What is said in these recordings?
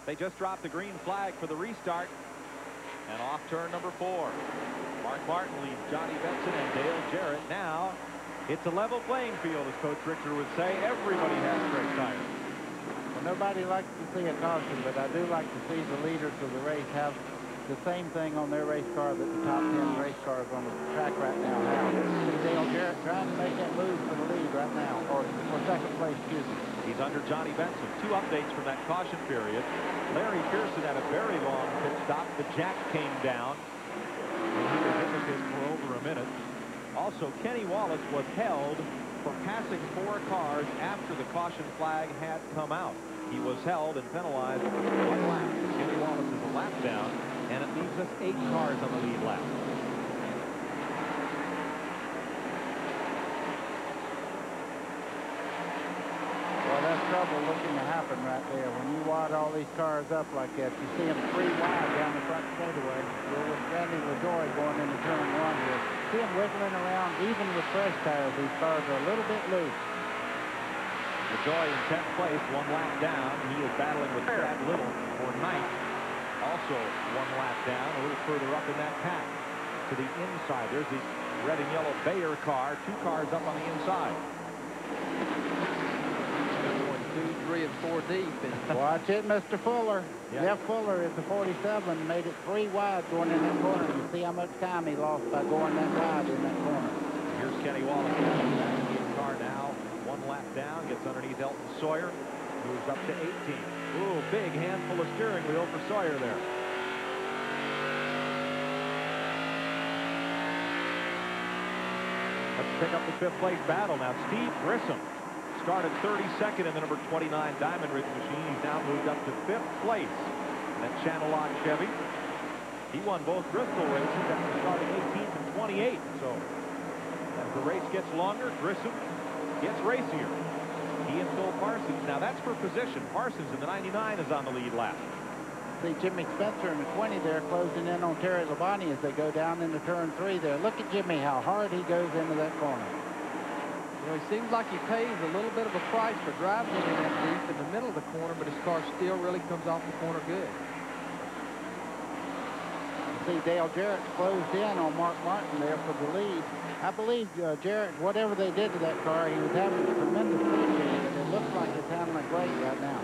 They just dropped the green flag for the restart. And off turn number 4. Mark Martin leads Johnny Benson and Dale Jarrett. Now it's a level playing field, as Coach Richter would say. Everybody has fresh tires. Well, nobody likes to see a caution, but I do like to see the leaders of the race have the same thing on their race car that the top 10 race cars on the track right now have. Dale Jarrett trying to make that move for the lead right now, or second place, excuse me. He's under Johnny Benson. 2 updates from that caution period. Larry Pearson had a very long pit stop. The jack came down, and he was in the pit for over a minute. Also, Kenny Wallace was held for passing 4 cars after the caution flag had come out. He was held and penalized 1 lap. Kenny Wallace is a lap down, and it leaves us 8 cars on the lead lap. Well, that's trouble looking to happen right there. When you wad all these cars up like that, you see them 3 wide down the front straightaway. We're with Randy LaJoy going into turn 1 here. See them wiggling around. Even with fresh tires, these cars are a little bit loose. LaJoy in 10th place, 1 lap down. He is battling with Brad Little for 9th. Also 1 lap down, a little further up in that pack. To the inside, there's the red and yellow Bayer car. 2 cars up on the inside. 2, 3, and 4 deep. And watch it, Mr. Fuller. Yeah. Jeff Fuller is the 47, made it 3 wide going in that corner. You see how much time he lost by going that wide in that corner. Here's Kenny Wallace back in the car now. 1 lap down, gets underneath Elton Sawyer, moves up to 18. Ooh, big handful of steering wheel for Sawyer there. Let's pick up the 5th place battle now. Steve Grissom started 32nd in the number 29 Diamond Ridge machine. He's now moved up to 5th place in that Channel Lock Chevy. He won both Bristol races after starting 18th and 28. So as the race gets longer, Grissom gets racier. He and Phil Parsons. Now that's for position. Parsons in the 99 is on the lead lap. See Jimmy Spencer in the 20 there closing in on Terry Labonte as they go down into turn 3 there. Look at Jimmy, how hard he goes into that corner. Well, it seems like he pays a little bit of a price for driving in that deep in the middle of the corner, but his car still really comes off the corner good. See Dale Jarrett closed in on Mark Martin there for the lead. I believe Jarrett, whatever they did to that car, he was having a tremendous speed change, and it looks like it's handling great right now.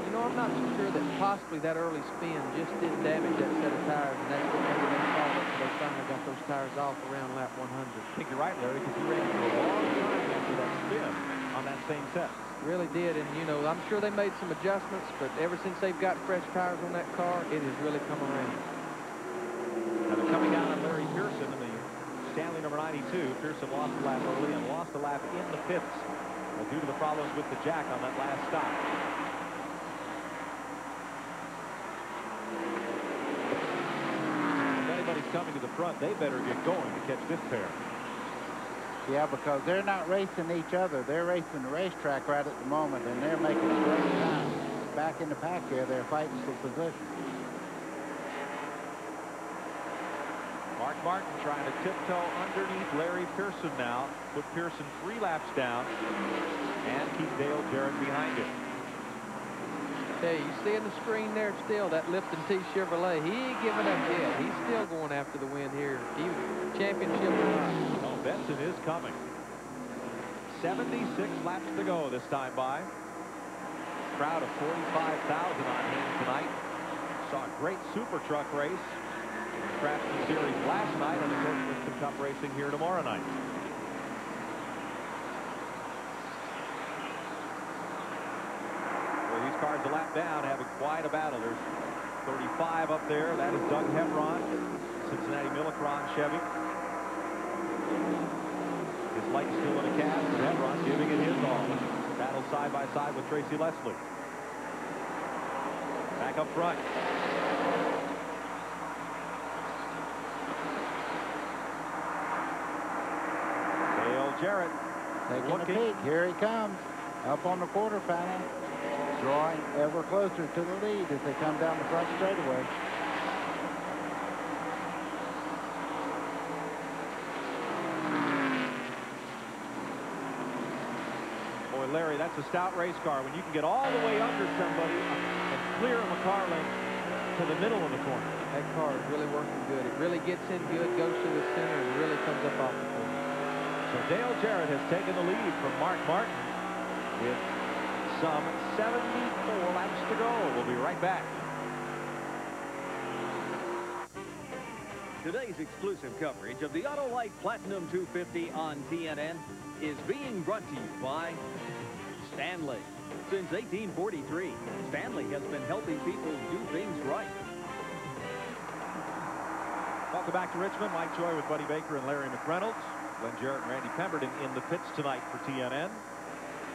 You know, I'm not so sure that possibly that early spin just didn't damage that set of tires, and that's what made them fall up until they finally got those tires off around lap 100. I think you're right, Larry, because he ran for a long time after that spin on that same set. Really did, and you know, I'm sure they made some adjustments, but ever since they've got fresh tires on that car, it has really come around. Now they're coming down on Larry Pearson in the Stanley number 92. Pearson lost a lap early and lost a lap in the pits due to the problems with the jack on that last stop. If anybody's coming to the front, they better get going to catch this pair. Yeah, because they're not racing each other. They're racing the racetrack right at the moment, and they're making a great time. Back in the pack here, they're fighting for position. Mark Martin trying to tiptoe underneath Larry Pearson now. Put Pearson 3 laps down and keep Dale Jarrett behind him. Hey, you see in the screen there still that Lipton T Chevrolet. He ain't giving up yet. He's still going after the win here. Championship or not. Oh, Benson is coming. 76 laps to go this time by. Crowd of 45,000 on hand tonight. Saw a great super truck race. Craftsman Series last night, and of course Winston Cup racing here tomorrow night. Well, these cars a lap down, having quite a battle. There's 35 up there. That is Doug Hebron, Cincinnati Millicron Chevy. His light's still in a cast, but Hebron giving it his all. Battle side by side with Tracy Leslie. Back up front. Jarrett taking a peek. Here he comes up on the quarter panel, drawing ever closer to the lead as they come down the front straightaway. Boy, Larry, that's a stout race car. When you can get all the way under somebody and clear of McCarling to the middle of the corner. That car is really working good. It really gets in good, goes to the center, and really comes up off the corner. So Dale Jarrett has taken the lead from Mark Martin with some 74 laps to go. We'll be right back. Today's exclusive coverage of the Autolite Platinum 250 on TNN is being brought to you by Stanley. Since 1843, Stanley has been helping people do things right. Welcome back to Richmond. Mike Joy with Buddy Baker and Larry McReynolds. Glenn Jarrett and Randy Pemberton in the pits tonight for TNN.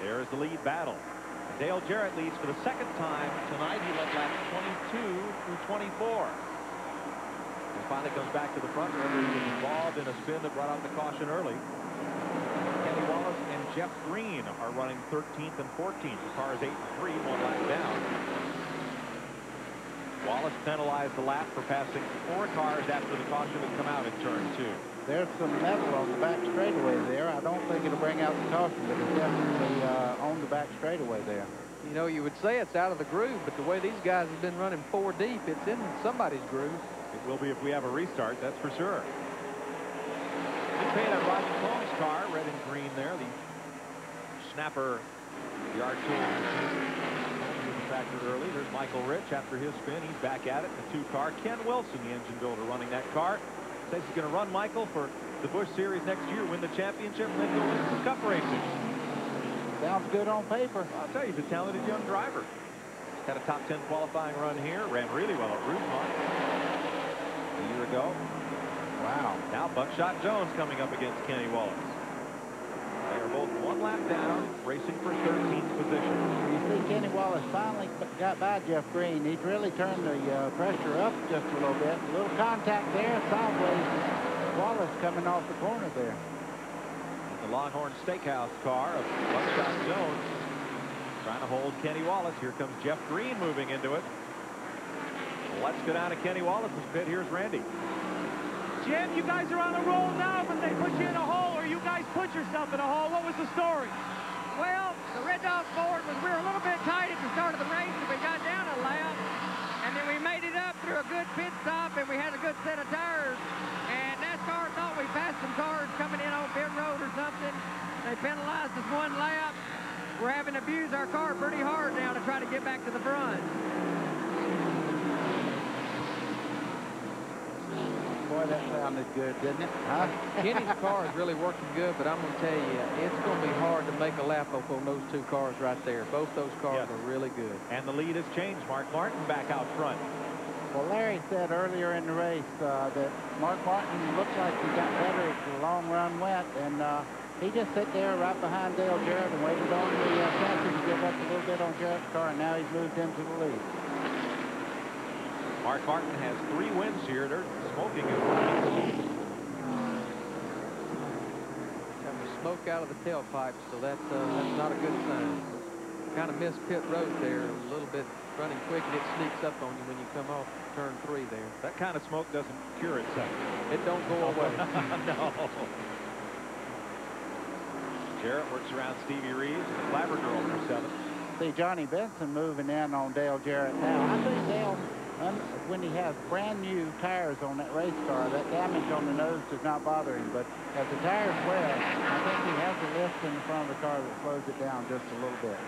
There is the lead battle. Dale Jarrett leads for the second time tonight. He led laps 22 through 24. And finally comes back to the front. Remember, he was involved in a spin that brought out the caution early. Kenny Wallace and Jeff Green are running 13th and 14th. The car is 8 and 3, 1 lap down. Wallace penalized the lap for passing 4 cars after the caution had come out in turn 2. There's some metal on the back straightaway there. I don't think it'll bring out the caution, but it's definitely on the back straightaway there. You know, you would say it's out of the groove, but the way these guys have been running 4 deep, it's in somebody's groove. It will be if we have a restart, that's for sure. He paid on Rodney Combs' car, red and green there. The snapper, the R2 factor early. There's Michael Rich after his spin. He's back at it in the 2 car. Ken Wilson, the engine builder, running that car. Says he's going to run Michael for the Busch Series next year, win the championship, and then go win some cup races. Sounds good on paper. I'll tell you, he's a talented young driver. Had a top 10 qualifying run here. Ran really well at Richmond a year ago. Wow. Now Buckshot Jones coming up against Kenny Wallace. They are both 1 lap down, racing for 13th position. You see Kenny Wallace finally got by Jeff Green. He's really turned the pressure up just a little bit. A little contact there, sideways. Wallace coming off the corner there. The Longhorn Steakhouse car of Buckshot Jones trying to hold Kenny Wallace. Here comes Jeff Green moving into it. Let's go down to Kenny Wallace's pit. Here's Randy. Jim, you guys are on a roll now, but they put you in a hole, or you guys put yourself in a hole. What was the story? Well, the Red Dog Ford was, we were a little bit tight at the start of the race, and we got down a lap, and then we made it up through a good pit stop, and we had a good set of tires, and NASCAR thought we passed some cars coming in on pit road or something. They penalized us 1 lap. We're having to abuse our car pretty hard now to try to get back to the front. Boy, that sounded good, didn't it? Huh? Kenny's car is really working good, but I'm going to tell you, it's going to be hard to make a lap up on those 2 cars right there. Both those cars are really good. And the lead has changed. Mark Martin back out front. Well, Larry said earlier in the race that Mark Martin looked like he got better as the long run went, and he just sat there right behind Dale Jarrett and waited on the chassis to give up a little bit on Jarrett's car, and now he's moved into the lead. Mark Martin has 3 wins here. They're smoking it. Got the smoke out of the tailpipe, so that's not a good sign. Kind of missed pit road there a little bit, running quick, and it sneaks up on you when you come off turn 3 there. That kind of smoke doesn't cure itself. It don't go away. No. Jarrett works around Stevie Reeves and the Clabber girl for 7. See Johnny Benson moving in on Dale Jarrett now. I think Dale, when he has brand new tires on that race car, that damage on the nose does not bother him. But as the tires wear, I think he has a lift in the front of the car that slows it down just a little bit.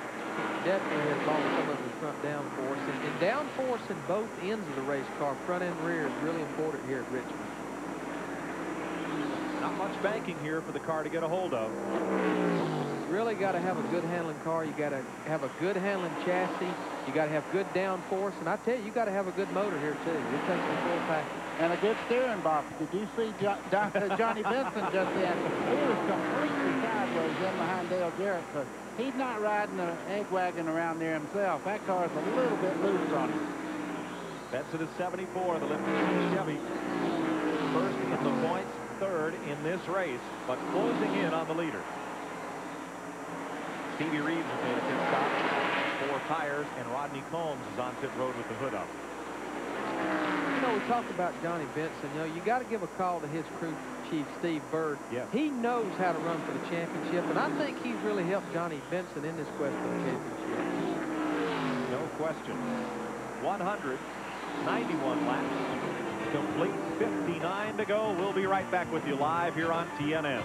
Definitely has lost some of his front downforce. And downforce in both ends of the race car, front and rear, is really important here at Richmond. Not much banking here for the car to get a hold of. You really got to have a good handling car. You got to have a good handling chassis. You got to have good downforce. And I tell you, you got to have a good motor here, too. It takes the full package. And a good steering box. Did you see Johnny Benson just then? He was completely sideways in behind Dale Jarrett, because he's not riding an egg wagon around there himself. That car's a little bit loose on him. Benson is 74, the lifting Chevy. First in the points, 3rd in this race, but closing in on the leader. Stevie Reeves has made a pit stop, 4 tires, and Rodney Combs is on pit road with the hood up. You know, we talked about Johnny Benson. You know, you got to give a call to his crew chief, Steve Bird. Yes. He knows how to run for the championship, and I think he's really helped Johnny Benson in this quest for the championship. No question. 191 laps complete. 59 to go. We'll be right back with you live here on TNN.